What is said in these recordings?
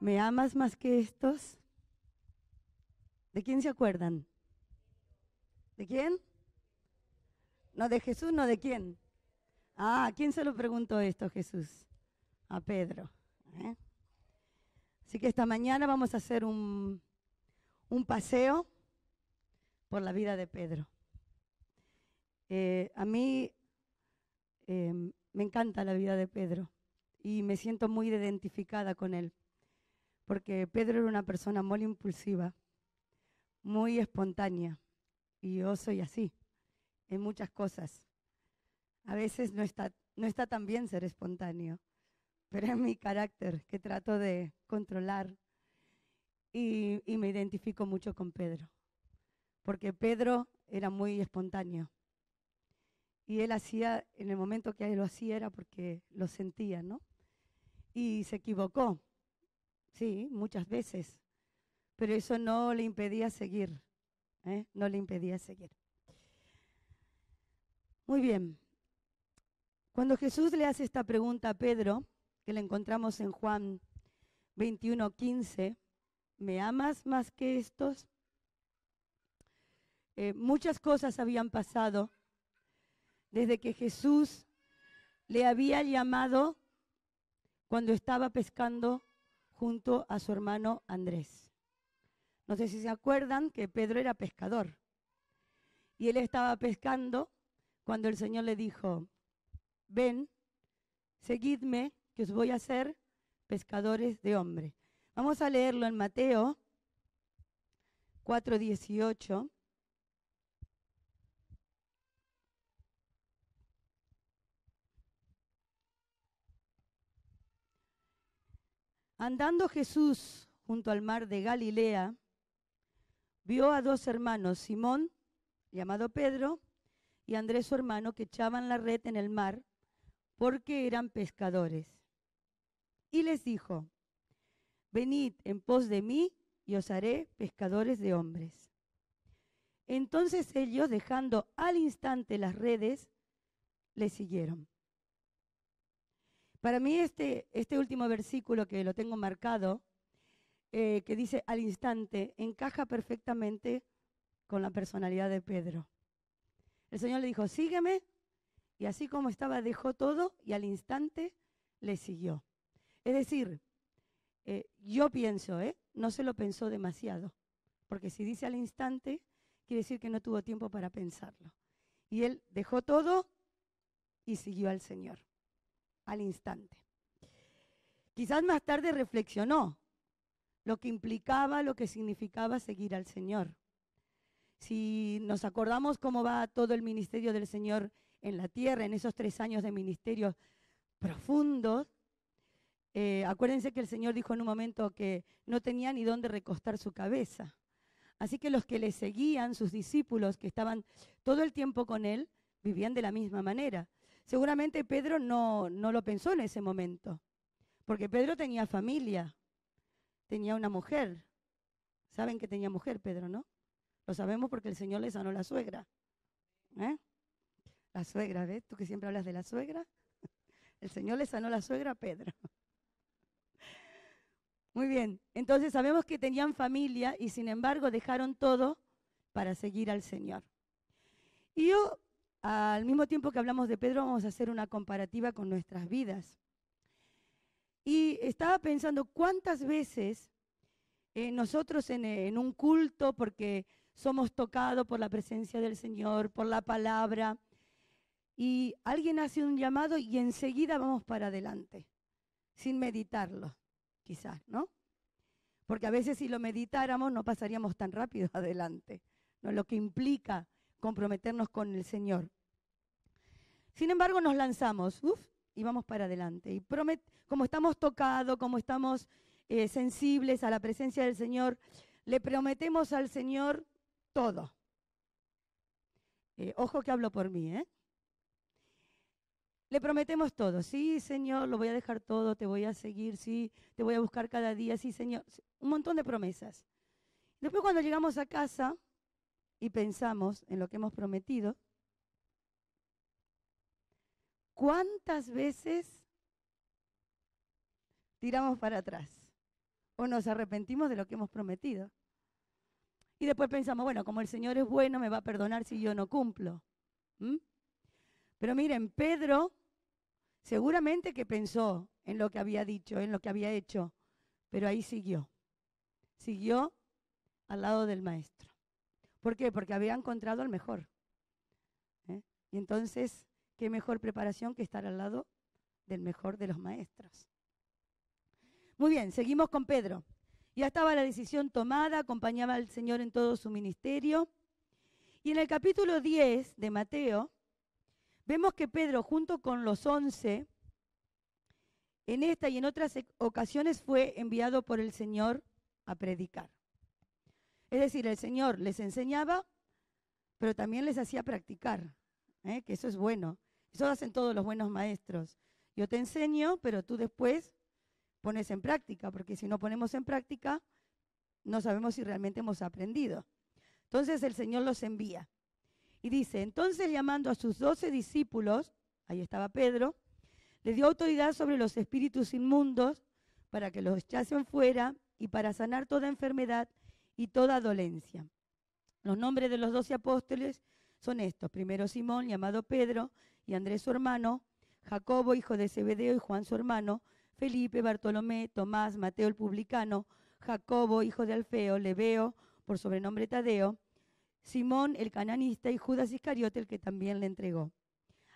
¿Me amas más que estos? ¿De quién se acuerdan? ¿De quién? No, de Jesús, no, ¿de quién? Ah, ¿a quién se lo preguntó esto Jesús? A Pedro. ¿eh? Así que esta mañana vamos a hacer un paseo por la vida de Pedro. A mí me encanta la vida de Pedro y me siento muy identificada con él, porque Pedro era una persona muy impulsiva, muy espontánea, y yo soy así en muchas cosas. A veces no está tan bien ser espontáneo, pero es mi carácter que trato de controlar y me identifico mucho con Pedro, porque Pedro era muy espontáneo y él hacía, en el momento que él lo hacía era porque lo sentía, ¿no? Y se equivocó, sí, muchas veces, pero eso no le impedía seguir, no le impedía seguir. Muy bien. Cuando Jesús le hace esta pregunta a Pedro, que la encontramos en Juan 21:15, ¿me amas más que estos? Muchas cosas habían pasado desde que Jesús le había llamado cuando estaba pescando junto a su hermano Andrés. No sé si se acuerdan que Pedro era pescador y él estaba pescando cuando el Señor le dijo, ven, seguidme, que os voy a hacer pescadores de hombres. Vamos a leerlo en Mateo 4:18. Andando Jesús junto al mar de Galilea, vio a dos hermanos, Simón, llamado Pedro, y Andrés su hermano, que echaban la red en el mar, porque eran pescadores. Y les dijo, venid en pos de mí, y os haré pescadores de hombres. Entonces ellos, dejando al instante las redes, le siguieron. Para mí este último versículo que lo tengo marcado, que dice al instante, encaja perfectamente con la personalidad de Pedro. El Señor le dijo, sígueme, y así como estaba dejó todo y al instante le siguió. Es decir, yo pienso, no se lo pensó demasiado, porque si dice al instante, quiere decir que no tuvo tiempo para pensarlo. Y él dejó todo y siguió al Señor, al instante. Quizás más tarde reflexionó lo que implicaba, lo que significaba seguir al Señor. Si nos acordamos cómo va todo el ministerio del Señor en la tierra, en esos 3 años de ministerio profundos, acuérdense que el Señor dijo en un momento que no tenía ni dónde recostar su cabeza. Así que los que le seguían, sus discípulos que estaban todo el tiempo con él, vivían de la misma manera. Seguramente Pedro no lo pensó en ese momento, porque Pedro tenía familia, tenía una mujer. ¿Saben que tenía mujer Pedro, no? Lo sabemos porque el Señor le sanó la suegra. La suegra, ¿ves? Tú que siempre hablas de la suegra. El Señor le sanó la suegra a Pedro. Muy bien, entonces sabemos que tenían familia y sin embargo dejaron todo para seguir al Señor. Y yo, al mismo tiempo que hablamos de Pedro, vamos a hacer una comparativa con nuestras vidas. Y estaba pensando cuántas veces nosotros en un culto, porque somos tocados por la presencia del Señor, por la palabra, y alguien hace un llamado y enseguida vamos para adelante, sin meditarlo, quizás, ¿no? Porque a veces si lo meditáramos no pasaríamos tan rápido adelante, ¿no? Lo que implica comprometernos con el Señor. Sin embargo, nos lanzamos, y vamos para adelante. Y como estamos tocados, como estamos sensibles a la presencia del Señor, le prometemos al Señor todo. Ojo que hablo por mí, Le prometemos todo. Sí, Señor, lo voy a dejar todo, te voy a seguir, sí, te voy a buscar cada día, sí, Señor. Un montón de promesas. Después cuando llegamos a casa y pensamos en lo que hemos prometido, ¿cuántas veces tiramos para atrás? o nos arrepentimos de lo que hemos prometido. Y después pensamos, bueno, como el Señor es bueno, me va a perdonar si yo no cumplo. ¿Mm? Pero miren, Pedro seguramente que pensó en lo que había dicho, en lo que había hecho, pero ahí siguió. Siguió al lado del maestro. ¿Por qué? Porque había encontrado al mejor. Y entonces, ¿qué mejor preparación que estar al lado del mejor de los maestros? Muy bien, seguimos con Pedro. Ya estaba la decisión tomada, acompañaba al Señor en todo su ministerio. Y en el capítulo 10 de Mateo, vemos que Pedro, junto con los 11, en esta y en otras ocasiones fue enviado por el Señor a predicar. Es decir, el Señor les enseñaba, pero también les hacía practicar, que eso es bueno. Eso hacen todos los buenos maestros. Yo te enseño, pero tú después pones en práctica, porque si no ponemos en práctica, no sabemos si realmente hemos aprendido. Entonces el Señor los envía. Y dice, entonces llamando a sus 12 discípulos, ahí estaba Pedro, les dio autoridad sobre los espíritus inmundos para que los echasen fuera y para sanar toda enfermedad y toda dolencia. Los nombres de los 12 apóstoles son estos. Primero Simón, llamado Pedro, y Andrés su hermano, Jacobo, hijo de Zebedeo, y Juan su hermano, Felipe, Bartolomé, Tomás, Mateo el publicano, Jacobo, hijo de Alfeo, Lebeo, por sobrenombre Tadeo, Simón el cananista y Judas Iscariote, el que también le entregó.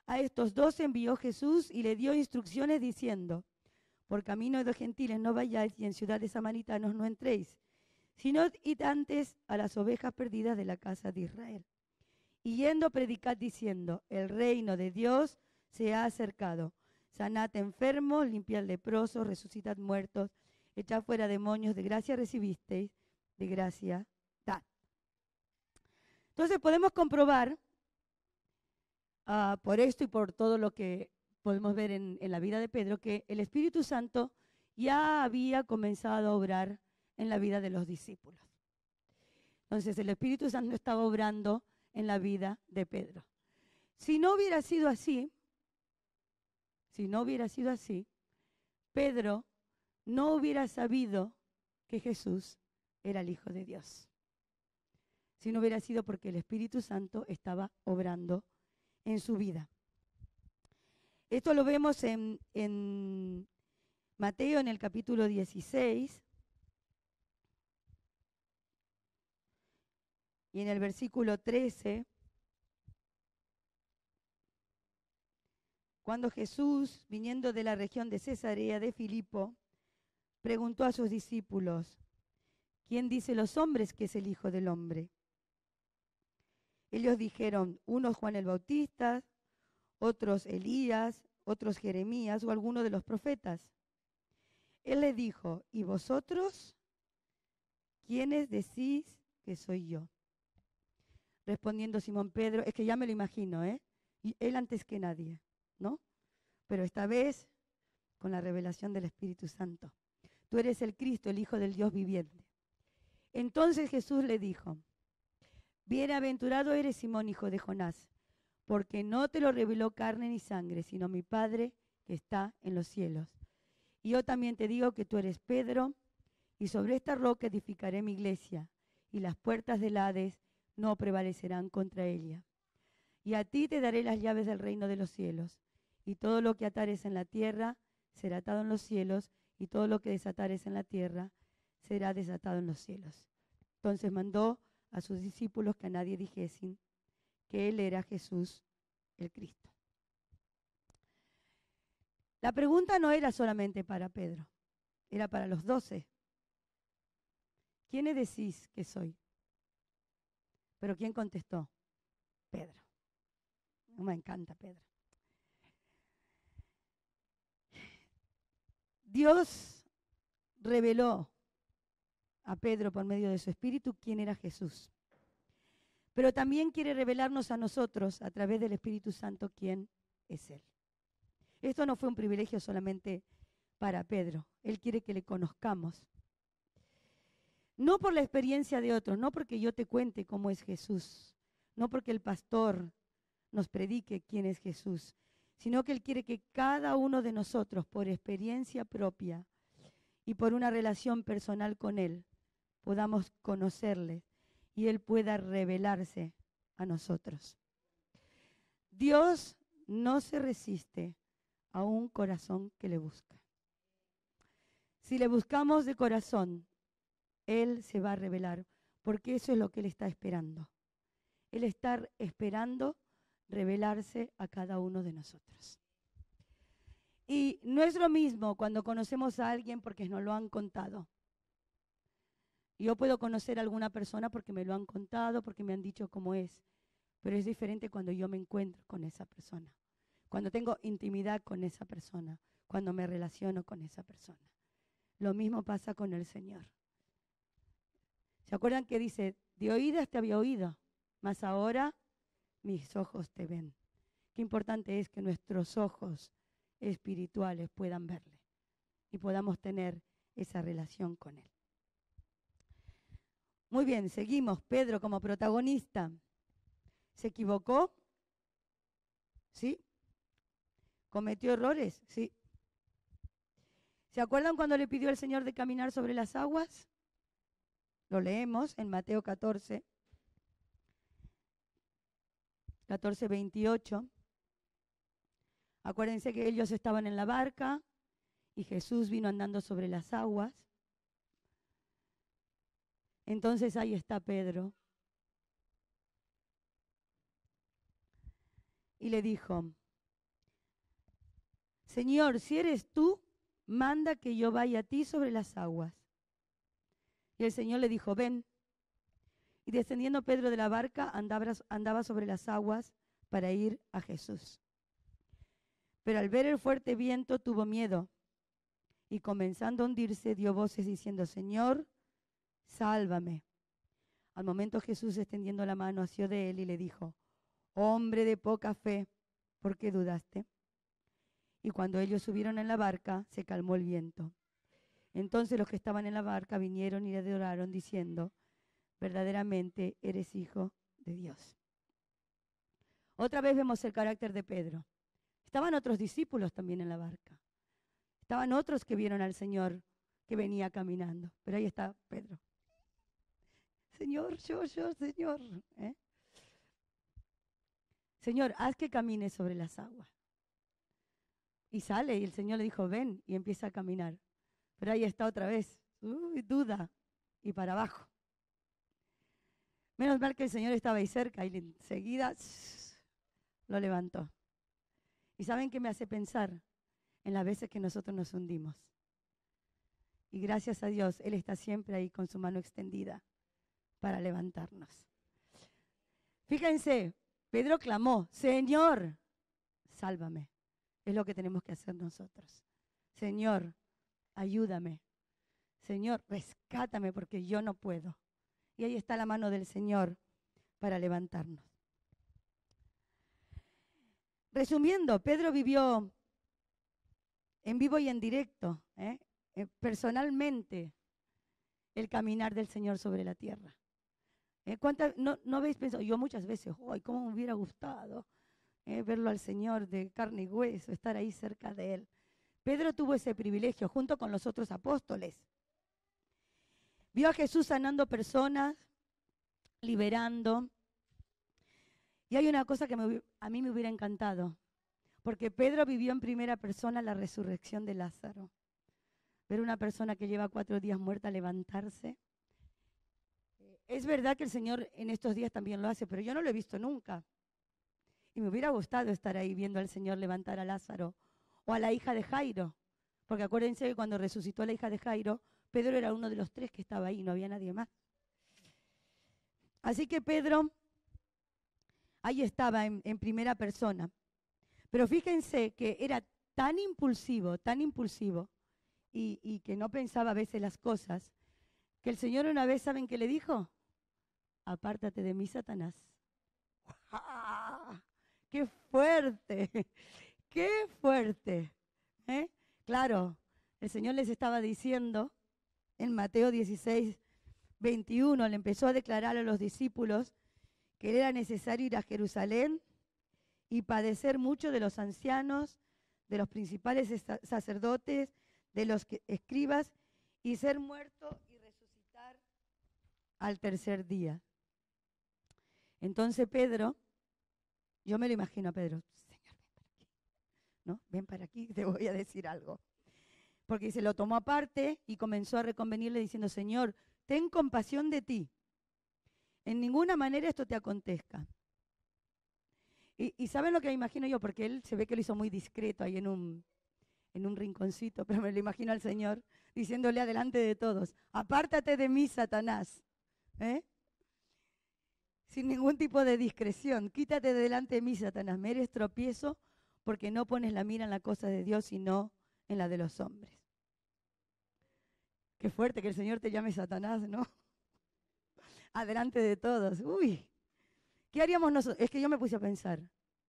A estos 12 envió Jesús y le dio instrucciones diciendo, por camino de los gentiles no vayáis y en ciudad de samaritanos no entréis, sino id antes a las ovejas perdidas de la casa de Israel. Y yendo predicad diciendo, el reino de Dios se ha acercado. Sanad enfermos, limpiad leprosos, resucitad muertos, echad fuera demonios, de gracia recibisteis, de gracia dad. Entonces podemos comprobar, por esto y por todo lo que podemos ver en la vida de Pedro, que el Espíritu Santo ya había comenzado a obrar en la vida de los discípulos. Entonces el Espíritu Santo estaba obrando en la vida de Pedro. Si no hubiera sido así, Pedro no hubiera sabido que Jesús era el Hijo de Dios. Si no hubiera sido porque el Espíritu Santo estaba obrando en su vida. Esto lo vemos en Mateo, en el capítulo 16, y en el versículo 13, cuando Jesús, viniendo de la región de Cesarea de Filipo, preguntó a sus discípulos, ¿quién dice los hombres que es el Hijo del Hombre? Ellos dijeron, unos Juan el Bautista, otros Elías, otros Jeremías o alguno de los profetas. Él les dijo, ¿y vosotros quiénes decís que soy yo? Respondiendo Simón Pedro, es que ya me lo imagino, y él antes que nadie, ¿no? Pero esta vez con la revelación del Espíritu Santo. Tú eres el Cristo, el Hijo del Dios viviente. Entonces Jesús le dijo, bienaventurado eres Simón, hijo de Jonás, porque no te lo reveló carne ni sangre, sino mi Padre que está en los cielos. Y yo también te digo que tú eres Pedro, y sobre esta roca edificaré mi iglesia, y las puertas del Hades no prevalecerán contra ella. Y a ti te daré las llaves del reino de los cielos, y todo lo que atares en la tierra será atado en los cielos, y todo lo que desatares en la tierra será desatado en los cielos. Entonces mandó a sus discípulos que a nadie dijesen que él era Jesús el Cristo. La pregunta no era solamente para Pedro, era para los 12. ¿Quiénes decís que soy? Pero ¿quién contestó? Pedro. Me encanta Pedro. Dios reveló a Pedro por medio de su Espíritu quién era Jesús. Pero también quiere revelarnos a nosotros a través del Espíritu Santo quién es Él. Esto no fue un privilegio solamente para Pedro. Él quiere que le conozcamos. No por la experiencia de otros, no porque yo te cuente cómo es Jesús, no porque el pastor nos predique quién es Jesús, sino que Él quiere que cada uno de nosotros, por experiencia propia y por una relación personal con Él podamos conocerle y Él pueda revelarse a nosotros. Dios no se resiste a un corazón que le busca. Si le buscamos de corazón, Él se va a revelar, porque eso es lo que Él está esperando. Él está esperando revelarse a cada uno de nosotros. Y no es lo mismo cuando conocemos a alguien porque nos lo han contado. Yo puedo conocer a alguna persona porque me lo han contado, porque me han dicho cómo es, pero es diferente cuando yo me encuentro con esa persona, cuando tengo intimidad con esa persona, cuando me relaciono con esa persona. Lo mismo pasa con el Señor. ¿Se acuerdan que dice, de oídas te había oído, mas ahora mis ojos te ven? Qué importante es que nuestros ojos espirituales puedan verle y podamos tener esa relación con Él. Muy bien, seguimos. Pedro como protagonista. ¿Se equivocó? ¿Sí? ¿Cometió errores? Sí. ¿Se acuerdan cuando le pidió al Señor de caminar sobre las aguas? Lo leemos en Mateo 14, 28. Acuérdense que ellos estaban en la barca y Jesús vino andando sobre las aguas. Entonces ahí está Pedro. Y le dijo, Señor, si eres tú, manda que yo vaya a ti sobre las aguas. Y el Señor le dijo, ven. Y descendiendo Pedro de la barca, andaba sobre las aguas para ir a Jesús. Pero al ver el fuerte viento tuvo miedo y comenzando a hundirse dio voces diciendo, Señor, sálvame. Al momento Jesús, extendiendo la mano, asió de él y le dijo, hombre de poca fe, ¿por qué dudaste? Y cuando ellos subieron en la barca, se calmó el viento. Entonces los que estaban en la barca vinieron y le adoraron diciendo, verdaderamente eres hijo de Dios. Otra vez vemos el carácter de Pedro. Estaban otros discípulos también en la barca. Estaban otros que vieron al Señor que venía caminando. Pero ahí está Pedro. Señor, Señor. Señor, haz que camine sobre las aguas. Y sale y el Señor le dijo, ven, y empieza a caminar. Pero ahí está otra vez. Duda. Y para abajo. Menos mal que el Señor estaba ahí cerca y enseguida lo levantó. ¿Y saben qué me hace pensar? En las veces que nosotros nos hundimos. Y gracias a Dios, Él está siempre ahí con su mano extendida para levantarnos. Fíjense, Pedro clamó, Señor, sálvame. Es lo que tenemos que hacer nosotros. Señor, ayúdame. Señor, rescátame porque yo no puedo. Y ahí está la mano del Señor para levantarnos. Resumiendo, Pedro vivió en vivo y en directo, personalmente, el caminar del Señor sobre la tierra. ¿No habéis pensado? Yo muchas veces, ¿cómo me hubiera gustado verlo al Señor de carne y hueso, estar ahí cerca de Él? Pedro tuvo ese privilegio junto con los otros apóstoles. Vio a Jesús sanando personas, liberando. Y hay una cosa que a mí me hubiera encantado, porque Pedro vivió en primera persona la resurrección de Lázaro. Ver una persona que lleva 4 días muerta levantarse. Es verdad que el Señor en estos días también lo hace, pero yo no lo he visto nunca. Y me hubiera gustado estar ahí viendo al Señor levantar a Lázaro o a la hija de Jairo. Porque acuérdense que cuando resucitó a la hija de Jairo, Pedro era uno de los 3 que estaba ahí, no había nadie más. Así que Pedro ahí estaba en primera persona. Pero fíjense que era tan impulsivo, y que no pensaba a veces las cosas, que el Señor una vez, ¿saben qué le dijo? Apártate de mí, Satanás. ¡Qué fuerte! ¡Qué fuerte! Claro, el Señor les estaba diciendo en Mateo 16, 21, le empezó a declarar a los discípulos que era necesario ir a Jerusalén y padecer mucho de los ancianos, de los principales sacerdotes, de los escribas y ser muerto y resucitar al tercer día. Entonces Pedro, yo me lo imagino a Pedro, Señor, ven para aquí, ¿no? Ven para aquí, te voy a decir algo. Porque se lo tomó aparte y comenzó a reconvenirle diciendo, Señor, ten compasión de ti. En ninguna manera esto te acontezca. Y ¿saben lo que me imagino yo? Porque él se ve que lo hizo muy discreto ahí en un rinconcito, pero me lo imagino al Señor diciéndole adelante de todos, apártate de mí, Satanás. ¿Eh? Sin ningún tipo de discreción, quítate de delante de mí, Satanás. Me eres tropiezo porque no pones la mira en la cosa de Dios, sino en la de los hombres. Qué fuerte que el Señor te llame Satanás, ¿no? Adelante de todos. Uy, ¿qué haríamos nosotros? Es que yo me puse a pensar.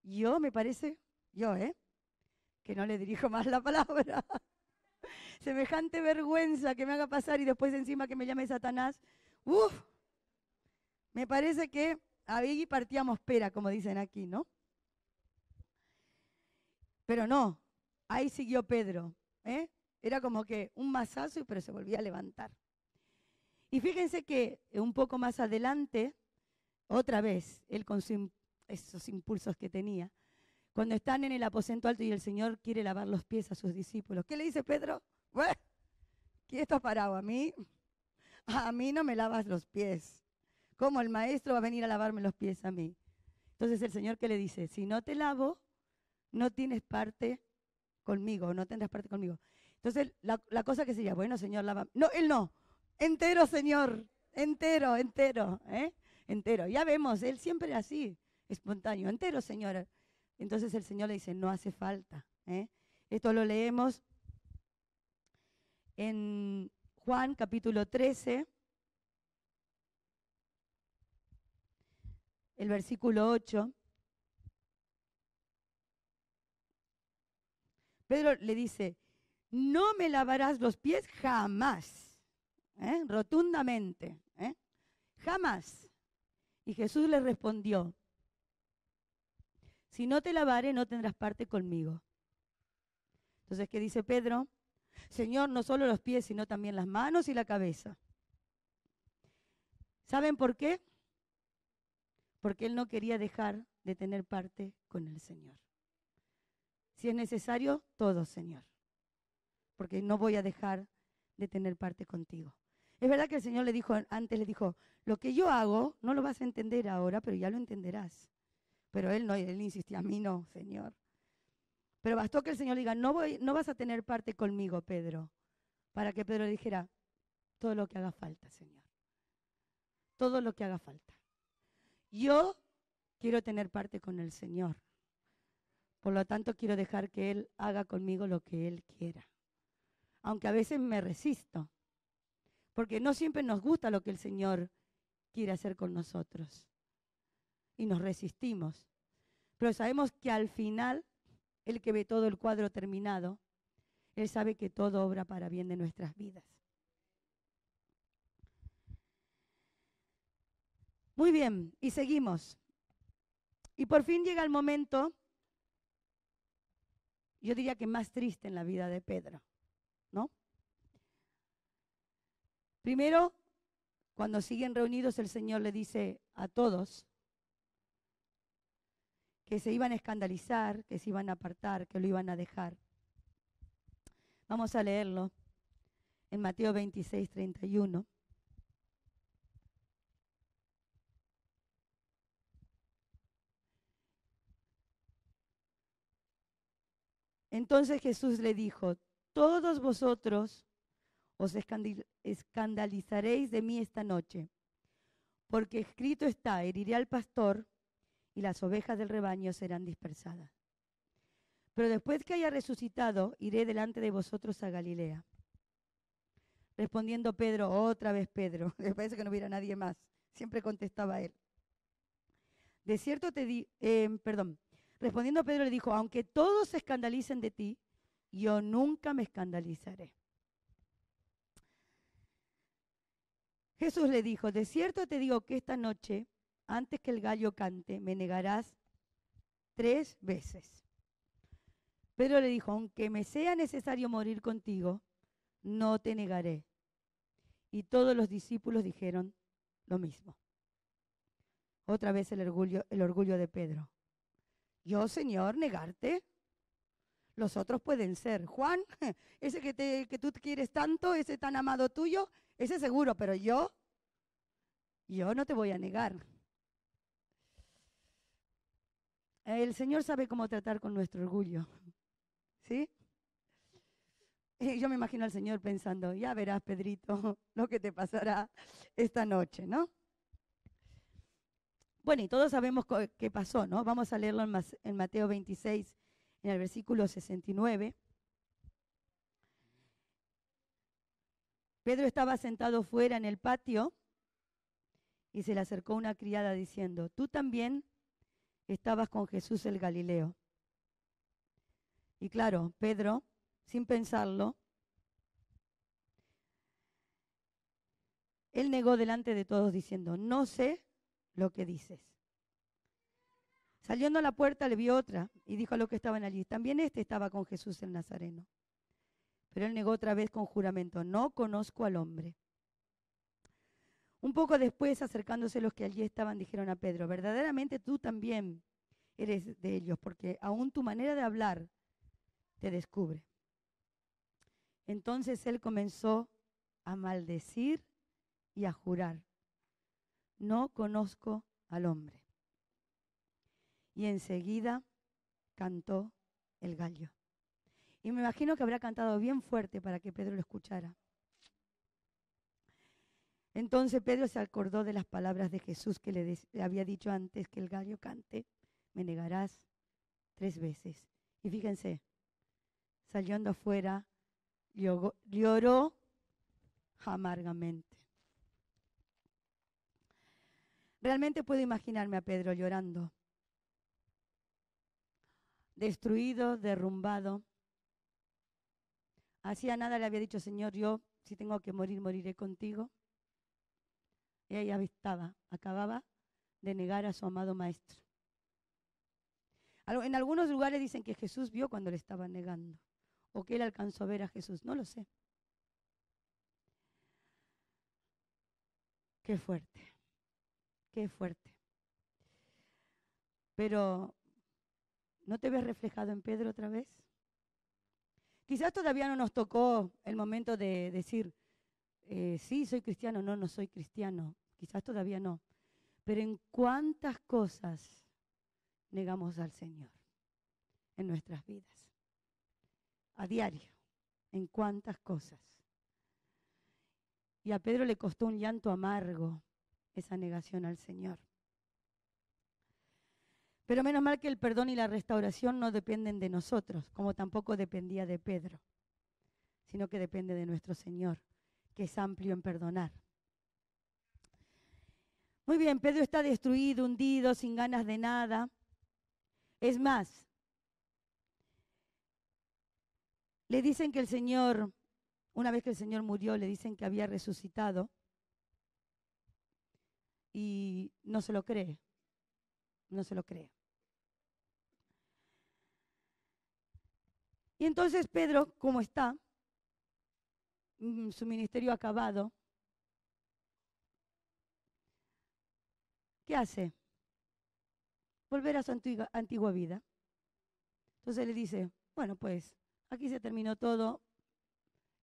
Yo me parece, que no le dirijo más la palabra. Semejante vergüenza que me haga pasar y después encima que me llame Satanás. Uf, me parece que ahí partíamos pera, como dicen aquí, ¿no? Pero no, ahí siguió Pedro, ¿eh? Era como que un mazazo, pero se volvía a levantar. Y fíjense que un poco más adelante, otra vez, él con esos impulsos que tenía, cuando están en el aposento alto y el Señor quiere lavar los pies a sus discípulos, ¿qué le dice Pedro? Bueno, ¿quieto parado? A mí no me lavas los pies. ¿Cómo el maestro va a venir a lavarme los pies a mí? Entonces el Señor, ¿qué le dice? Si no te lavo, no tienes parte conmigo, no tendrás parte conmigo. Entonces la cosa que sería, bueno, Señor, lava. No, él no. Entero, Señor. Entero, entero. Ya vemos, él siempre así, espontáneo. Entero, Señor. Entonces el Señor le dice, no hace falta. Esto lo leemos en Juan capítulo 13, el versículo 8. Pedro le dice, no me lavarás los pies jamás, rotundamente, jamás. Y Jesús le respondió, si no te lavare, no tendrás parte conmigo. Entonces, ¿qué dice Pedro? Señor, no solo los pies, sino también las manos y la cabeza. ¿Saben por qué? Porque él no quería dejar de tener parte con el Señor. Si es necesario, todo, Señor. Porque no voy a dejar de tener parte contigo. Es verdad que el Señor antes le dijo, lo que yo hago no lo vas a entender ahora, pero ya lo entenderás. Pero él insistía, a mí no, Señor. Pero bastó que el Señor diga, no vas a tener parte conmigo, Pedro, para que Pedro le dijera, todo lo que haga falta, Señor. Todo lo que haga falta. Yo quiero tener parte con el Señor. Por lo tanto, quiero dejar que Él haga conmigo lo que Él quiera. Aunque a veces me resisto, porque no siempre nos gusta lo que el Señor quiere hacer con nosotros. Y nos resistimos. Pero sabemos que al final, el que ve todo el cuadro terminado, Él sabe que todo obra para bien de nuestras vidas. Muy bien, y seguimos. Y por fin llega el momento, yo diría que más triste en la vida de Pedro, ¿no? Primero, cuando siguen reunidos, el Señor le dice a todos que se iban a escandalizar, que se iban a apartar, que lo iban a dejar. Vamos a leerlo en Mateo 26, 31. Entonces Jesús le dijo, todos vosotros os escandalizaréis de mí esta noche, porque escrito está, heriré al pastor y las ovejas del rebaño serán dispersadas. Pero después que haya resucitado, iré delante de vosotros a Galilea. Respondiendo Pedro, otra vez Pedro, me parece que no hubiera nadie más, siempre contestaba él. De cierto respondiendo Pedro le dijo, aunque todos se escandalicen de ti, yo nunca me escandalizaré. Jesús le dijo, de cierto te digo que esta noche, antes que el gallo cante, me negarás 3 veces. Pedro le dijo, aunque me sea necesario morir contigo, no te negaré. Y todos los discípulos dijeron lo mismo. Otra vez el orgullo de Pedro. Yo, Señor, negarte. Los otros pueden ser. Juan, ese que tú quieres tanto, ese tan amado tuyo, ese seguro, pero yo no te voy a negar. El Señor sabe cómo tratar con nuestro orgullo. ¿Sí? Yo me imagino al Señor pensando, ya verás, Pedrito, lo que te pasará esta noche, ¿no? Bueno, y todos sabemos qué pasó, ¿no? Vamos a leerlo en Mateo 26, en el versículo 69. Pedro estaba sentado fuera en el patio y se le acercó una criada diciendo, tú también estabas con Jesús el Galileo. Y claro, Pedro, sin pensarlo, él negó delante de todos diciendo, no sé lo que dices. Saliendo a la puerta le vio otra y dijo a los que estaban allí, también este estaba con Jesús el Nazareno. Pero él negó otra vez con juramento, no conozco al hombre. Un poco después, acercándose los que allí estaban, dijeron a Pedro, verdaderamente tú también eres de ellos, porque aún tu manera de hablar te descubre. Entonces él comenzó a maldecir y a jurar, no conozco al hombre. Y enseguida cantó el gallo. Y me imagino que habrá cantado bien fuerte para que Pedro lo escuchara. Entonces Pedro se acordó de las palabras de Jesús que le había dicho antes que el gallo cante, me negarás 3 veces. Y fíjense, saliendo afuera, lloró amargamente. Realmente puedo imaginarme a Pedro llorando, destruido, derrumbado. Hacía nada le había dicho, Señor, yo si tengo que morir, moriré contigo. Y ella acababa de negar a su amado maestro. En algunos lugares dicen que Jesús vio cuando le estaban negando, o que él alcanzó a ver a Jesús, no lo sé. Qué fuerte, qué fuerte. Pero, ¿no te ves reflejado en Pedro otra vez? Quizás todavía no nos tocó el momento de decir, sí, soy cristiano, no soy cristiano. Quizás todavía no. Pero en cuántas cosas negamos al Señor en nuestras vidas. A diario, en cuántas cosas. Y a Pedro le costó un llanto amargo esa negación al Señor. Pero menos mal que el perdón y la restauración no dependen de nosotros, como tampoco dependía de Pedro, sino que depende de nuestro Señor, que es amplio en perdonar. Muy bien, Pedro está destruido, hundido, sin ganas de nada. Es más, le dicen que el Señor, una vez que el Señor murió, le dicen que había resucitado y no se lo cree, no se lo cree. Y entonces Pedro, como está, su ministerio acabado, ¿qué hace? Volver a su antigua vida. Entonces le dice, bueno, pues aquí se terminó todo,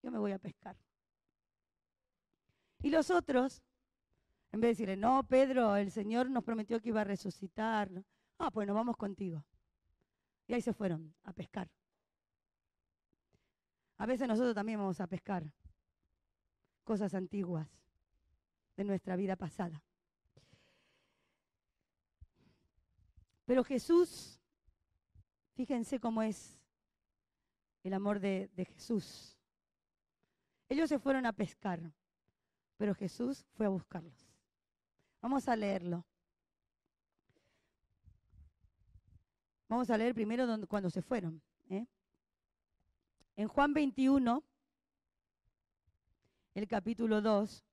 yo me voy a pescar. Y los otros, en vez de decirle, no, Pedro, el Señor nos prometió que iba a resucitar. Pues nos vamos contigo. Y ahí se fueron a pescar. A veces nosotros también vamos a pescar cosas antiguas de nuestra vida pasada. Pero Jesús, fíjense cómo es el amor de Jesús. Ellos se fueron a pescar, pero Jesús fue a buscarlos. Vamos a leerlo. Vamos a leer primero cuando se fueron. En Juan 21, el capítulo 2,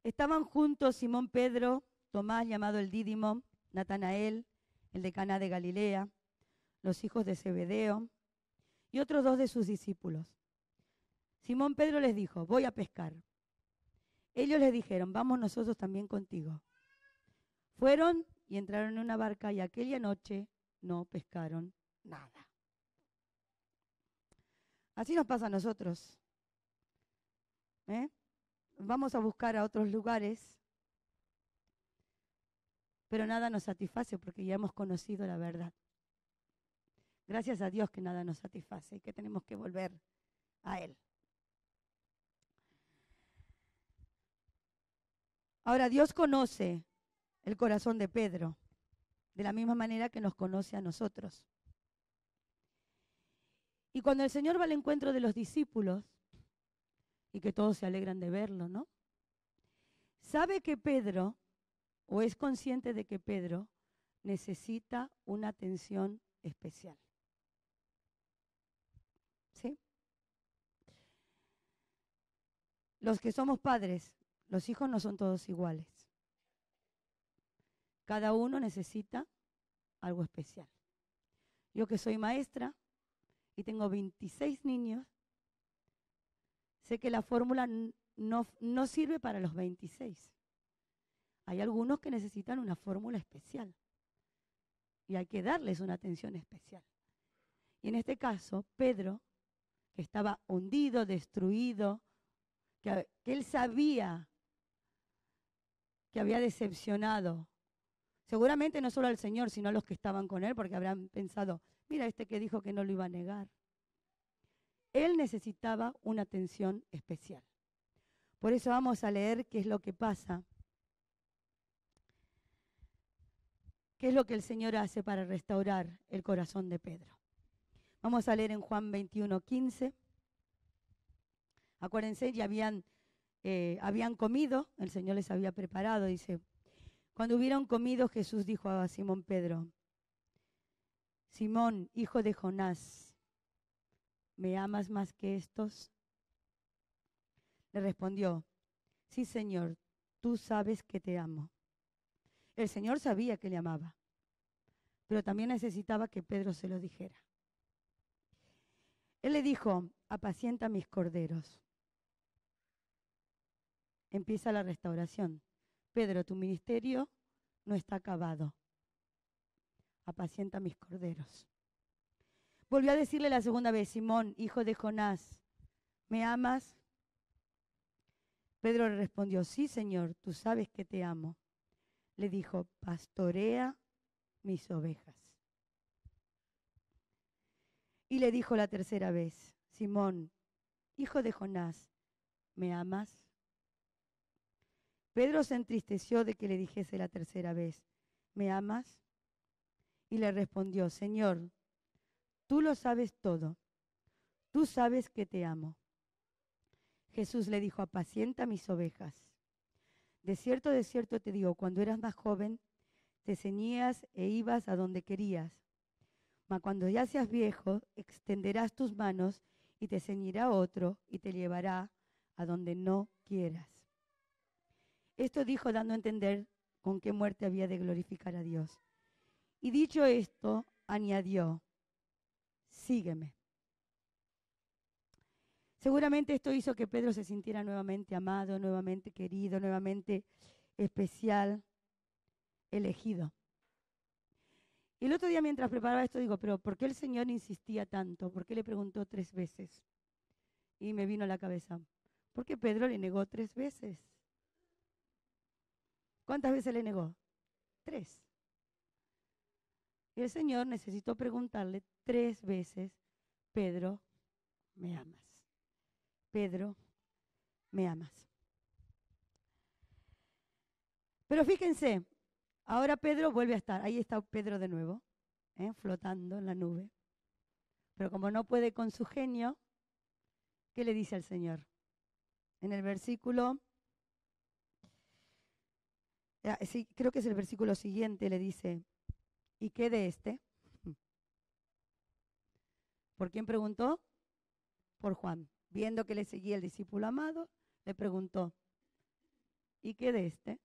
estaban juntos Simón Pedro, Tomás llamado el Dídimo, Natanael, el de Caná de Galilea, los hijos de Zebedeo, y otros 2 de sus discípulos. Simón Pedro les dijo, voy a pescar. Ellos les dijeron, vamos nosotros también contigo. Fueron y entraron en una barca y aquella noche no pescaron nada. Así nos pasa a nosotros. Vamos a buscar a otros lugares, pero nada nos satisface porque ya hemos conocido la verdad. Gracias a Dios que nada nos satisface y que tenemos que volver a Él. Ahora, Dios conoce el corazón de Pedro, de la misma manera que nos conoce a nosotros. Y cuando el Señor va al encuentro de los discípulos, y que todos se alegran de verlo, ¿no? Sabe que Pedro, o es consciente de que Pedro, necesita una atención especial. ¿Sí? Los que somos padres, los hijos no son todos iguales. Cada uno necesita algo especial. Yo que soy maestra y tengo 26 niños, sé que la fórmula no sirve para los 26. Hay algunos que necesitan una fórmula especial y hay que darles una atención especial. Y en este caso, Pedro, que estaba hundido, destruido, que él sabía que había decepcionado, seguramente no solo al Señor, sino a los que estaban con él, porque habrán pensado, mira este que dijo que no lo iba a negar. Él necesitaba una atención especial. Por eso vamos a leer qué es lo que pasa, qué es lo que el Señor hace para restaurar el corazón de Pedro. Vamos a leer en Juan 21:15. Acuérdense, ya habían comido, el Señor les había preparado, dice. Cuando hubieron comido, Jesús dijo a Simón Pedro, Simón, hijo de Jonás, ¿me amas más que estos? Le respondió, sí, Señor, tú sabes que te amo. El Señor sabía que le amaba, pero también necesitaba que Pedro se lo dijera. Él le dijo, apacienta mis corderos. Empieza la restauración. Pedro, tu ministerio no está acabado. Apacienta mis corderos. Volvió a decirle la segunda vez, Simón, hijo de Jonás, ¿me amas? Pedro le respondió, sí, Señor, tú sabes que te amo. Le dijo, pastorea mis ovejas. Y le dijo la tercera vez, Simón, hijo de Jonás, ¿me amas? Pedro se entristeció de que le dijese la tercera vez, ¿me amas? Y le respondió, Señor, tú lo sabes todo, tú sabes que te amo. Jesús le dijo, apacienta mis ovejas. De cierto te digo, cuando eras más joven, te ceñías e ibas a donde querías. Mas cuando ya seas viejo, extenderás tus manos y te ceñirá otro y te llevará a donde no quieras. Esto dijo dando a entender con qué muerte había de glorificar a Dios. Y dicho esto, añadió, sígueme. Seguramente esto hizo que Pedro se sintiera nuevamente amado, nuevamente querido, nuevamente especial, elegido. Y el otro día mientras preparaba esto digo, pero ¿por qué el Señor insistía tanto? ¿Por qué le preguntó 3 veces? Y me vino a la cabeza, porque Pedro le negó 3 veces. ¿Cuántas veces le negó? 3. Y el Señor necesitó preguntarle 3 veces, Pedro, ¿me amas? Pedro, ¿me amas? Pero fíjense, ahora Pedro vuelve a estar, ahí está Pedro de nuevo, flotando en la nube. Pero como no puede con su genio, ¿qué le dice al Señor? En el versículo, sí, creo que es el versículo siguiente, le dice, ¿y qué de este? ¿Por quién preguntó? Por Juan. Viendo que le seguía el discípulo amado, le preguntó, ¿y qué de este?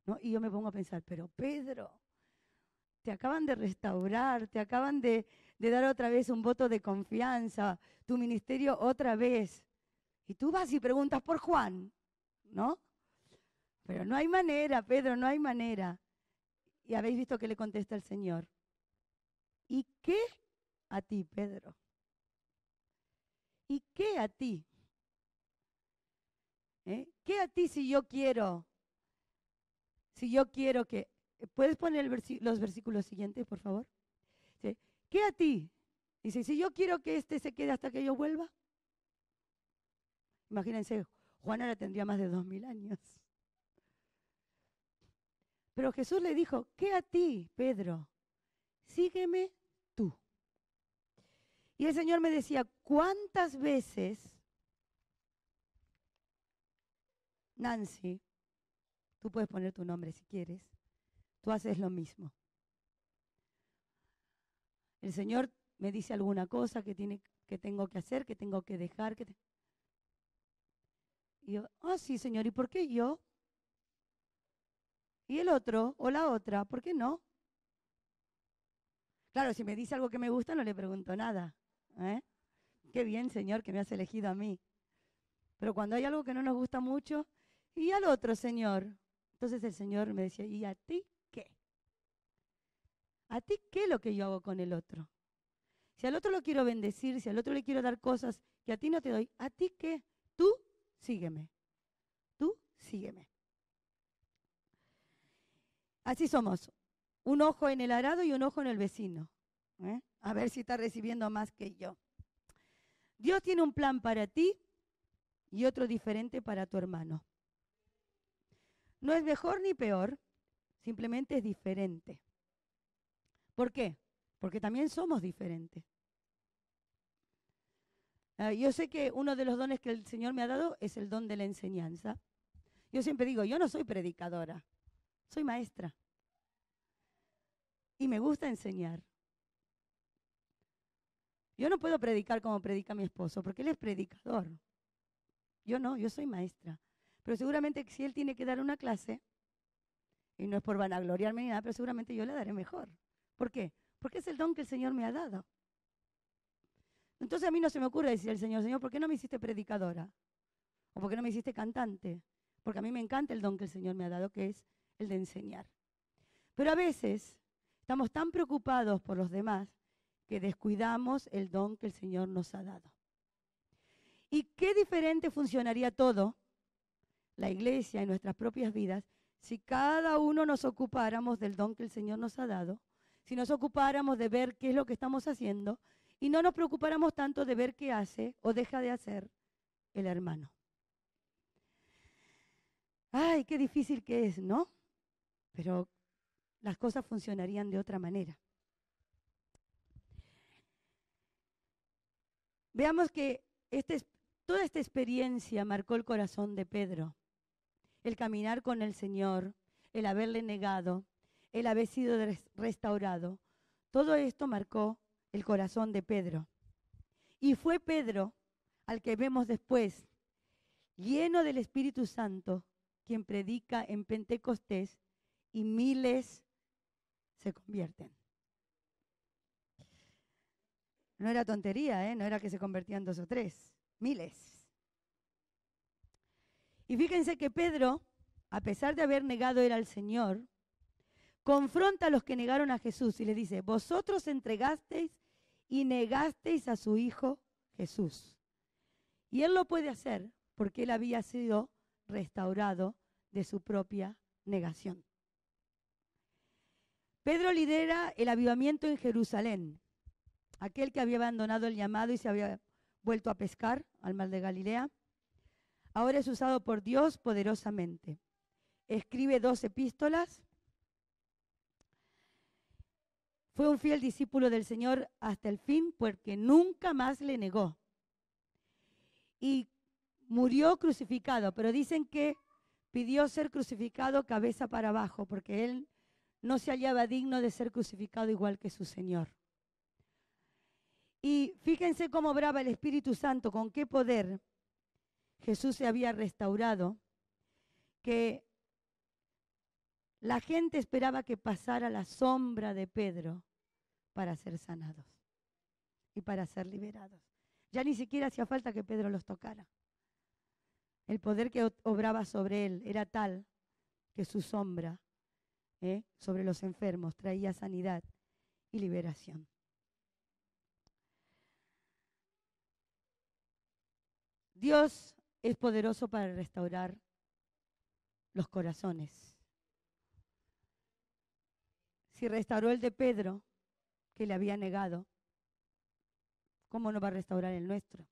¿No? Y yo me pongo a pensar, pero Pedro, te acaban de restaurar, te acaban de de dar otra vez un voto de confianza, tu ministerio otra vez. Y tú vas y preguntas por Juan, ¿no? Pero no hay manera, Pedro, no hay manera. Y habéis visto que le contesta el Señor. ¿Y qué a ti, Pedro? ¿Y qué a ti? ¿Qué a ti si yo quiero? Si yo quiero que... ¿Puedes poner los versículos siguientes, por favor? ¿Sí? ¿Qué a ti? Dice, si yo quiero que este se quede hasta que yo vuelva. Imagínense, Juan ahora tendría más de 2000 años. Pero Jesús le dijo, ¿qué a ti, Pedro? Sígueme tú. Y el Señor me decía, ¿cuántas veces, Nancy, tú puedes poner tu nombre si quieres, tú haces lo mismo? El Señor me dice alguna cosa que tengo que hacer, que tengo que dejar. Y yo, sí, Señor, ¿y por qué yo? Y el otro o la otra, ¿por qué no? Claro, si me dice algo que me gusta, no le pregunto nada. Qué bien, Señor, que me has elegido a mí. Pero cuando hay algo que no nos gusta mucho, y al otro, Señor. Entonces el Señor me decía, ¿y a ti qué? ¿A ti qué es lo que yo hago con el otro? Si al otro lo quiero bendecir, si al otro le quiero dar cosas que a ti no te doy, ¿a ti qué? Tú sígueme. Tú sígueme. Así somos. Un ojo en el arado y un ojo en el vecino. A ver si está recibiendo más que yo. Dios tiene un plan para ti y otro diferente para tu hermano. No es mejor ni peor, simplemente es diferente. ¿Por qué? Porque también somos diferentes. Yo sé que uno de los dones que el Señor me ha dado es el don de la enseñanza. Yo siempre digo, yo no soy predicadora, soy maestra. Y me gusta enseñar. Yo no puedo predicar como predica mi esposo, porque él es predicador. Yo no, yo soy maestra. Pero seguramente que si él tiene que dar una clase, y no es por vanagloriarme ni nada, pero seguramente yo le daré mejor. ¿Por qué? Porque es el don que el Señor me ha dado. Entonces a mí no se me ocurre decir al Señor, Señor, ¿por qué no me hiciste predicadora? ¿O por qué no me hiciste cantante? Porque a mí me encanta el don que el Señor me ha dado, que es el de enseñar. Pero a veces estamos tan preocupados por los demás que descuidamos el don que el Señor nos ha dado. ¿Y qué diferente funcionaría todo, la iglesia y nuestras propias vidas, si cada uno nos ocupáramos del don que el Señor nos ha dado, si nos ocupáramos de ver qué es lo que estamos haciendo y no nos preocupáramos tanto de ver qué hace o deja de hacer el hermano? Ay, qué difícil que es, ¿no? Pero las cosas funcionarían de otra manera. Veamos que toda esta experiencia marcó el corazón de Pedro. El caminar con el Señor, el haberle negado, el haber sido restaurado. Todo esto marcó el corazón de Pedro. Y fue Pedro, al que vemos después, lleno del Espíritu Santo, quien predica en Pentecostés y miles se convierten. No era tontería, no era que se convertían 2 o 3, miles. Y fíjense que Pedro, a pesar de haber negado él al Señor, confronta a los que negaron a Jesús y les dice, vosotros entregasteis y negasteis a su Hijo Jesús. Y él lo puede hacer porque él había sido restaurado de su propia negación. Pedro lidera el avivamiento en Jerusalén. Aquel que había abandonado el llamado y se había vuelto a pescar al mar de Galilea, ahora es usado por Dios poderosamente. Escribe 2 epístolas. Fue un fiel discípulo del Señor hasta el fin, porque nunca más le negó. Y murió crucificado, pero dicen que pidió ser crucificado cabeza para abajo, porque él no se hallaba digno de ser crucificado igual que su Señor. Y fíjense cómo obraba el Espíritu Santo, con qué poder Jesús se había restaurado, que la gente esperaba que pasara la sombra de Pedro para ser sanados. y para ser liberados. Ya ni siquiera hacía falta que Pedro los tocara. El poder que obraba sobre él era tal que su sombra sobre los enfermos traía sanidad y liberación. Dios es poderoso para restaurar los corazones. Si restauró el de Pedro, que le había negado, ¿cómo no va a restaurar el nuestro?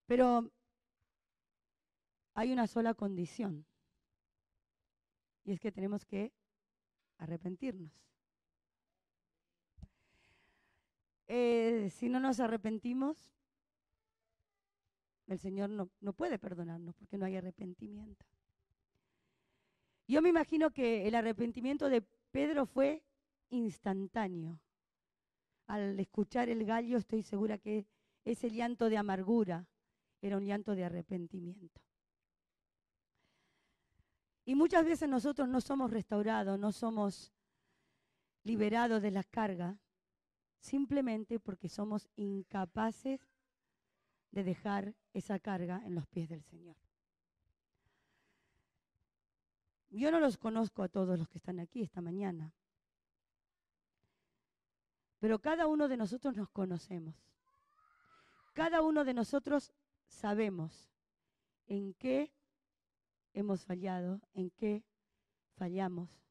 Pero hay una sola condición, y es que tenemos que arrepentirnos. Si no nos arrepentimos, el Señor no puede perdonarnos porque no hay arrepentimiento. Yo me imagino que el arrepentimiento de Pedro fue instantáneo. Al escuchar el gallo estoy segura que ese llanto de amargura era un llanto de arrepentimiento. Y muchas veces nosotros no somos restaurados, no somos liberados de las cargas, simplemente porque somos incapaces de dejar esa carga en los pies del Señor. Yo no los conozco a todos los que están aquí esta mañana, pero cada uno de nosotros nos conocemos. Cada uno de nosotros sabemos en qué hemos fallado, en qué fallamos.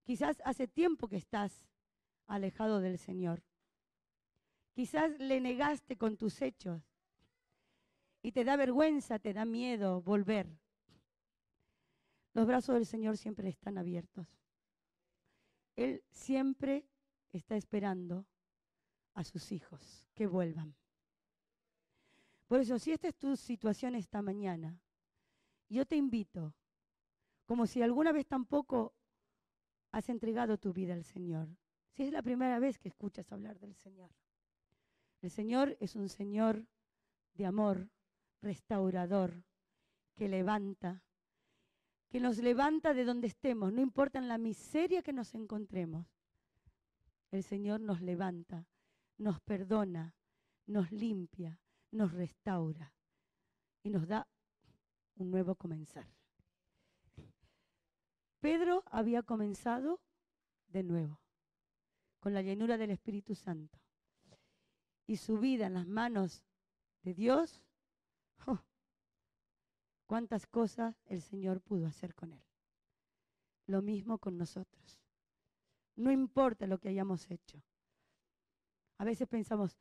Quizás hace tiempo que estás alejado del Señor. Quizás le negaste con tus hechos y te da vergüenza, te da miedo volver. Los brazos del Señor siempre están abiertos. Él siempre está esperando a sus hijos que vuelvan. Por eso, si esta es tu situación esta mañana, yo te invito, como si alguna vez tampoco has entregado tu vida al Señor, si es la primera vez que escuchas hablar del Señor. El Señor es un Señor de amor, restaurador, que levanta, que nos levanta de donde estemos, no importa en la miseria que nos encontremos. El Señor nos levanta, nos perdona, nos limpia, nos restaura y nos da un nuevo comenzar. Pedro había comenzado de nuevo, con la llenura del Espíritu Santo. Y su vida en las manos de Dios, cuántas cosas el Señor pudo hacer con él. Lo mismo con nosotros. No importa lo que hayamos hecho. A veces pensamos,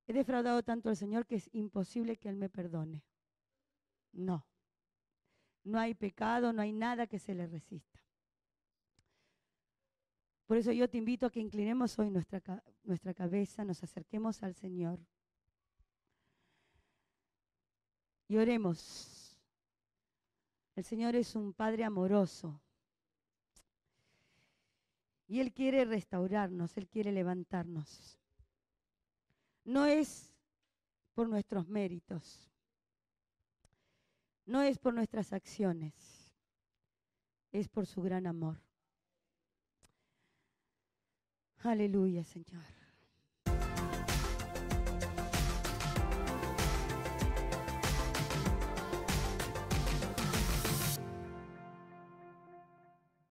he defraudado tanto al Señor que es imposible que Él me perdone. No. No hay pecado, no hay nada que se le resista. Por eso yo te invito a que inclinemos hoy nuestra cabeza, nos acerquemos al Señor y oremos. El Señor es un Padre amoroso y Él quiere restaurarnos, Él quiere levantarnos. No es por nuestros méritos, no es por nuestras acciones, es por su gran amor. Aleluya, Señor.